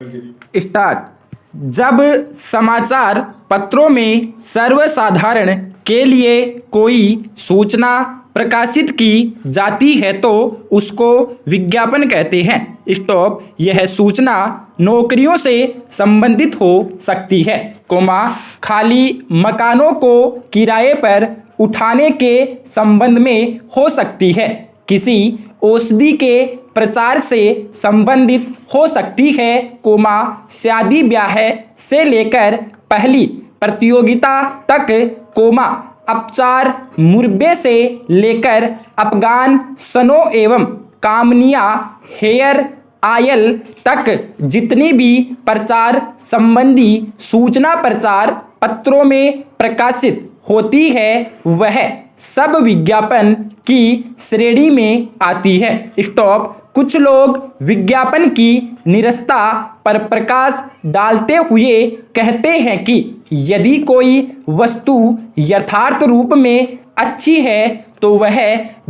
Start. जब समाचार पत्रों में सर्वसाधारण के लिए कोई सूचना प्रकाशित की जाती है तो उसको विज्ञापन कहते हैं। स्टॉप। यह सूचना नौकरियों से संबंधित हो सकती है, खाली मकानों को किराए पर उठाने के संबंध में हो सकती है, किसी औषधि के प्रचार से संबंधित हो सकती है, शादी ब्याह से लेकर पहली प्रतियोगिता तक, अपचार मुर्बे से लेकर अफगान सनो एवं कामनिया हेयर आयल तक जितनी भी प्रचार संबंधी सूचना प्रचार पत्रों में प्रकाशित होती है वह सब विज्ञापन की श्रेणी में आती है। स्टॉप। कुछ लोग विज्ञापन की निरस्ता पर प्रकाश डालते हुए कहते हैं कि यदि कोई वस्तु यथार्थ रूप में अच्छी है तो वह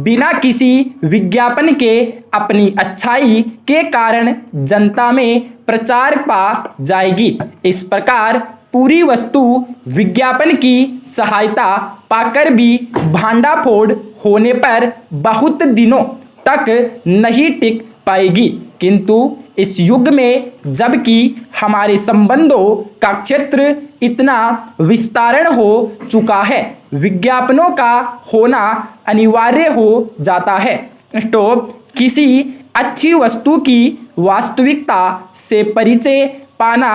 बिना किसी विज्ञापन के अपनी अच्छाई के कारण जनता में प्रचार पा जाएगी। इस प्रकार पूरी वस्तु विज्ञापन की सहायता पाकर भी भांडाफोड़ होने पर बहुत दिनों तक नहीं टिक पाएगी। किंतु इस युग में जबकि हमारे संबंधों का क्षेत्र इतना विस्तारण हो चुका है, विज्ञापनों का होना अनिवार्य हो जाता है। स्टॉप। किसी अच्छी वस्तु की वास्तविकता से परिचय पाना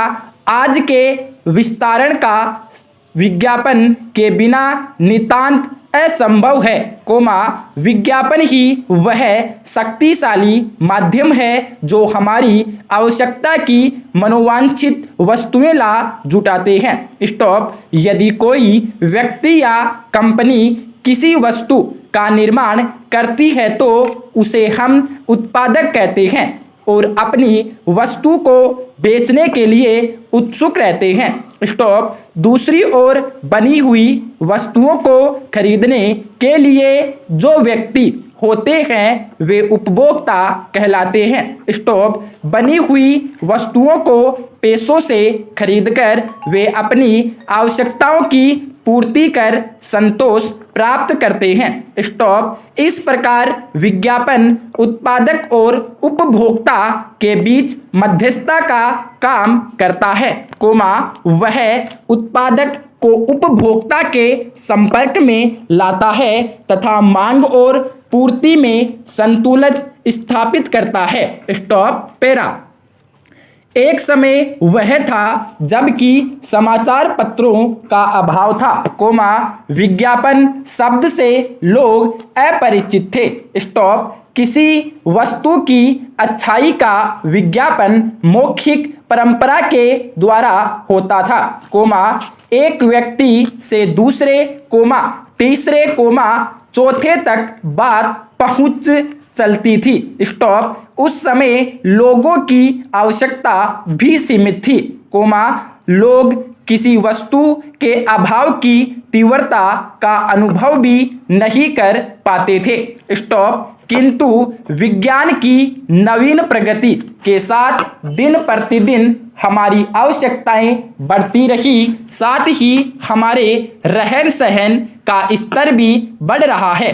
आज के विस्तारण का विज्ञापन के बिना नितांत असंभव है, विज्ञापन ही वह शक्तिशाली माध्यम है जो हमारी आवश्यकता की मनोवांछित वस्तुएं ला जुटाते हैं। स्टॉप। यदि कोई व्यक्ति या कंपनी किसी वस्तु का निर्माण करती है तो उसे हम उत्पादक कहते हैं और अपनी वस्तु को बेचने के लिए उत्सुक रहते हैं। स्टॉप। दूसरी ओर बनी हुई वस्तुओं को खरीदने के लिए जो व्यक्ति होते हैं वे उपभोक्ता कहलाते हैं। स्टॉप। बनी हुई वस्तुओं को पैसों से खरीदकर वे अपनी आवश्यकताओं की पूर्ति कर संतोष प्राप्त करते हैं। स्टॉप। इस प्रकार विज्ञापन उत्पादक और उपभोक्ता के बीच मध्यस्थता का काम करता है, वह उत्पादक को उपभोक्ता के संपर्क में लाता है तथा मांग और पूर्ति में संतुलन स्थापित करता है। स्टॉप। पैरा। एक समय वह था जबकि समाचार पत्रों का अभाव था, विज्ञापन शब्द से लोग अपरिचित थे। स्टॉप। किसी वस्तु की अच्छाई का विज्ञापन मौखिक परंपरा के द्वारा होता था, एक व्यक्ति से दूसरे, तीसरे, चौथे तक बात पहुंच चलती थी। स्टॉप। उस समय लोगों की आवश्यकता भी सीमित थी, लोग किसी वस्तु के अभाव की तीव्रता का अनुभव भी नहीं कर पाते थे। स्टॉप। किंतु विज्ञान की नवीन प्रगति के साथ दिन प्रतिदिन हमारी आवश्यकताएं बढ़ती रही, साथ ही हमारे रहन सहन का स्तर भी बढ़ रहा है,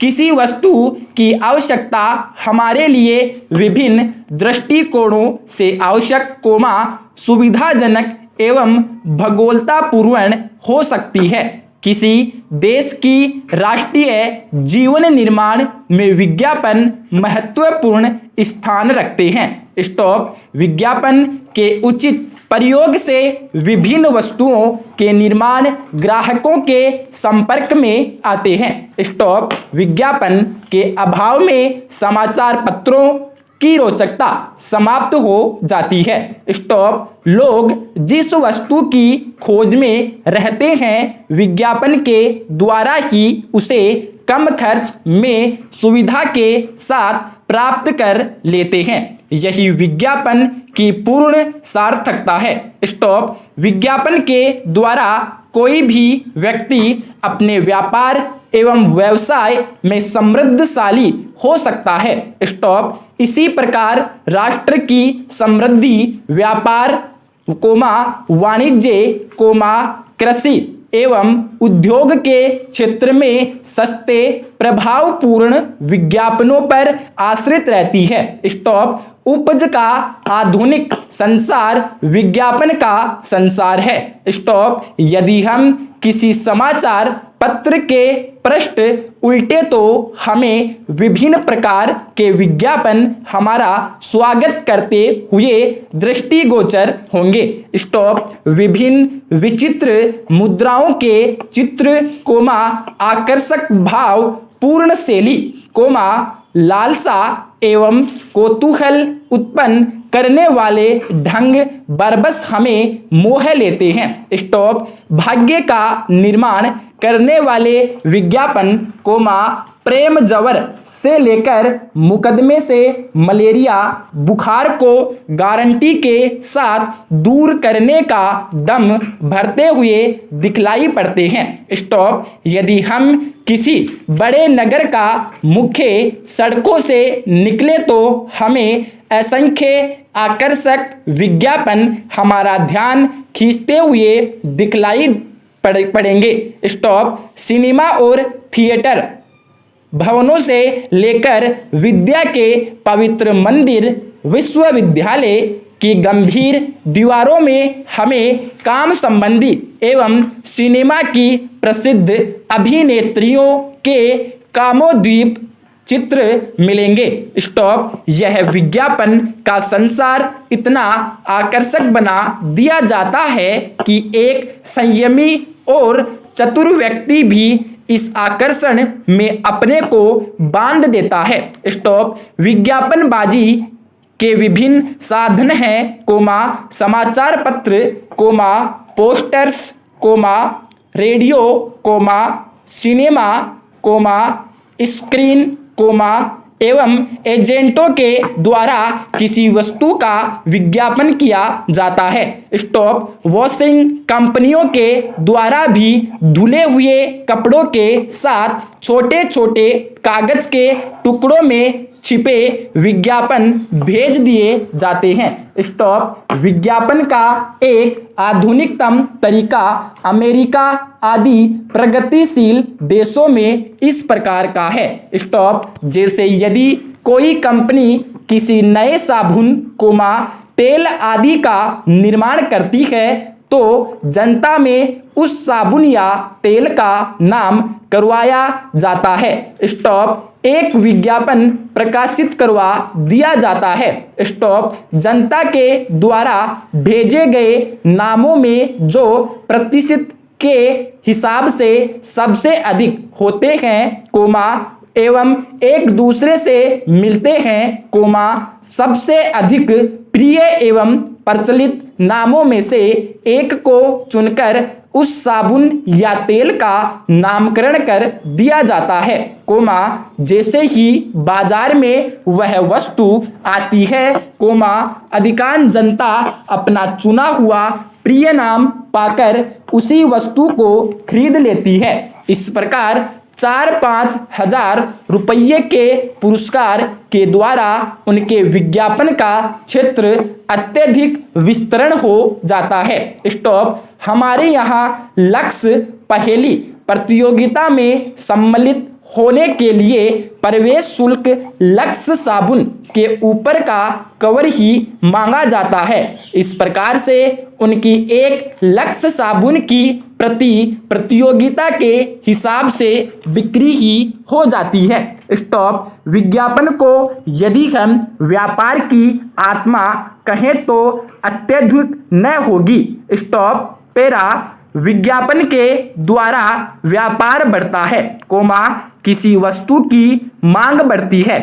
किसी वस्तु की आवश्यकता हमारे लिए विभिन्न दृष्टिकोणों से आवश्यक, सुविधाजनक एवं भगोलतापूर्ण हो सकती है। किसी देश की राष्ट्रीय जीवन निर्माण में विज्ञापन महत्वपूर्ण स्थान रखते हैं। स्टॉप। विज्ञापन के उचित प्रयोग से विभिन्न वस्तुओं के निर्माण ग्राहकों के संपर्क में आते हैं। स्टॉप। विज्ञापन के अभाव में समाचार पत्रों की रोचकता समाप्त हो जाती है। स्टॉप। लोग जिस वस्तु की खोज में रहते हैं विज्ञापन के द्वारा ही उसे कम खर्च में सुविधा के साथ प्राप्त कर लेते हैं। यही विज्ञापन की पूर्ण सार्थकता है। स्टॉप। विज्ञापन के द्वारा कोई भी व्यक्ति अपने व्यापार एवं व्यवसाय में समृद्धशाली हो सकता है। स्टॉप। इसी प्रकार राष्ट्र की समृद्धि व्यापार, वाणिज्य, कृषि एवं उद्योग के क्षेत्र में सस्ते प्रभावपूर्ण विज्ञापनों पर आश्रित रहती है। स्टॉप। उपज का आधुनिक संसार विज्ञापन का संसार है। स्टॉप। यदि हम किसी समाचार पत्र के पृष्ठ उल्टे तो हमें विभिन्न प्रकार के विज्ञापन हमारा स्वागत करते हुए दृष्टिगोचर होंगे। स्टॉप। विभिन्न विचित्र मुद्राओं के चित्र, आकर्षक भाव पूर्ण शैली, लालसा एवं कौतूहल उत्पन्न करने वाले ढंग बरबस हमें मोह लेते हैं। स्टॉप। भाग्य का निर्माण करने वाले विज्ञापन, प्रेम जवर से लेकर मुकदमे से मलेरिया बुखार को गारंटी के साथ दूर करने का दम भरते हुए दिखलाई पड़ते हैं। स्टॉप। यदि हम किसी बड़े नगर का मुख्य सड़कों से निकले तो हमें असंख्य आकर्षक विज्ञापन हमारा ध्यान खींचते हुए दिखलाई पड़ेंगे। स्टॉप। सिनेमा और थिएटर भवनों से लेकर विद्या के पवित्र मंदिर, विश्वविद्यालय की गंभीर दीवारों में हमें काम संबंधी एवं सिनेमा की प्रसिद्ध अभिनेत्रियों के कामोद्दीप चित्र मिलेंगे। स्टॉप। यह विज्ञापन का संसार इतना आकर्षक बना दिया जाता है कि एक संयमी और चतुर व्यक्ति भी इस आकर्षण में अपने को बांध देता है। स्टॉप। विज्ञापनबाजी के विभिन्न साधन हैं, समाचार पत्र, पोस्टर्स, रेडियो, सिनेमा, स्क्रीन, एवं एजेंटों के द्वारा किसी वस्तु का विज्ञापन किया जाता है। स्टॉप। वॉशिंग कंपनियों के द्वारा भी धुले हुए कपड़ों के साथ छोटे छोटे कागज के टुकड़ों में छिपे विज्ञापन भेज दिए जाते हैं। स्टॉप। विज्ञापन का एक आधुनिकतम तरीका अमेरिका आदि प्रगतिशील देशों में इस प्रकार का है। स्टॉप। जैसे यदि कोई कंपनी किसी नए साबुन, तेल आदि का निर्माण करती है तो जनता में उस साबुन या तेल का नाम करवाया जाता है। स्टॉप। एक विज्ञापन प्रकाशित करवा दिया जाता है। स्टॉप। जनता के द्वारा भेजे गए नामों में जो प्रतिशत के हिसाब से सबसे अधिक होते हैं, एवं एक दूसरे से मिलते हैं, सबसे अधिक प्रिय एवं प्रचलित नामों में से एक को चुनकर उस साबुन या तेल का नामकरण कर दिया जाता है, जैसे ही बाजार में वह वस्तु आती है, अधिकांश जनता अपना चुना हुआ प्रिय नाम पाकर उसी वस्तु को खरीद लेती है। इस प्रकार 4-5 हजार रुपये के पुरस्कार के द्वारा उनके विज्ञापन का क्षेत्र अत्यधिक विस्तरण हो जाता है। स्टॉप। हमारे यहाँ लक्ष्य पहेली प्रतियोगिता में सम्मिलित होने के लिए प्रवेश शुल्क लक्ष्य साबुन के ऊपर का कवर ही मांगा जाता है। इस प्रकार से उनकी एक लक्ष्य साबुन की प्रतियोगिता के हिसाब से बिक्री ही हो जाती है। स्टॉप। विज्ञापन को यदि हम व्यापार की आत्मा कहें तो अत्यधिक न होगी। स्टॉप। विज्ञापन के द्वारा व्यापार बढ़ता है, किसी वस्तु की मांग बढ़ती है,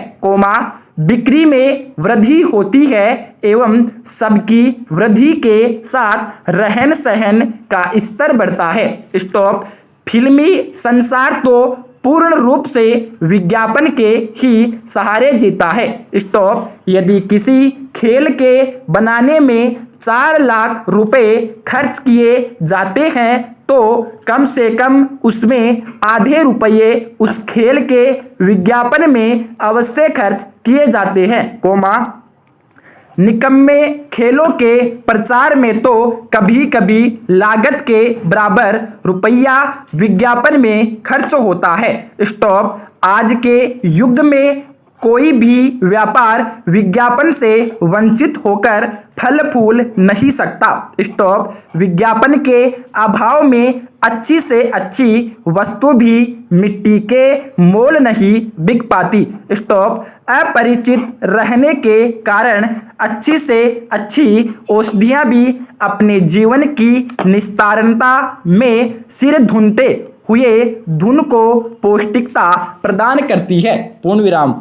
बिक्री में वृद्धि होती है एवं सबकी वृद्धि के साथ रहन सहन का स्तर बढ़ता है। स्टॉप। फिल्मी संसार तो पूर्ण रूप से विज्ञापन के ही सहारे जीता है। स्टॉप। यदि किसी खेल के बनाने में 4 लाख रुपए खर्च किए जाते हैं तो कम से कम उसमें आधे रुपये उस खेल के विज्ञापन में अवश्य खर्च किए जाते हैं, निकम्मे खेलों के प्रचार में तो कभी कभी लागत के बराबर रुपया विज्ञापन में खर्च होता है। स्टॉप। आज के युग में कोई भी व्यापार विज्ञापन से वंचित होकर फल फूल नहीं सकता। स्टॉप। विज्ञापन के अभाव में अच्छी से अच्छी वस्तु भी मिट्टी के मोल नहीं बिक पाती। स्टॉप। अपरिचित रहने के कारण अच्छी से अच्छी औषधियाँ भी अपने जीवन की निस्तारणता में सिर धुनते हुए धुन को पौष्टिकता प्रदान करती है। पूर्ण विराम।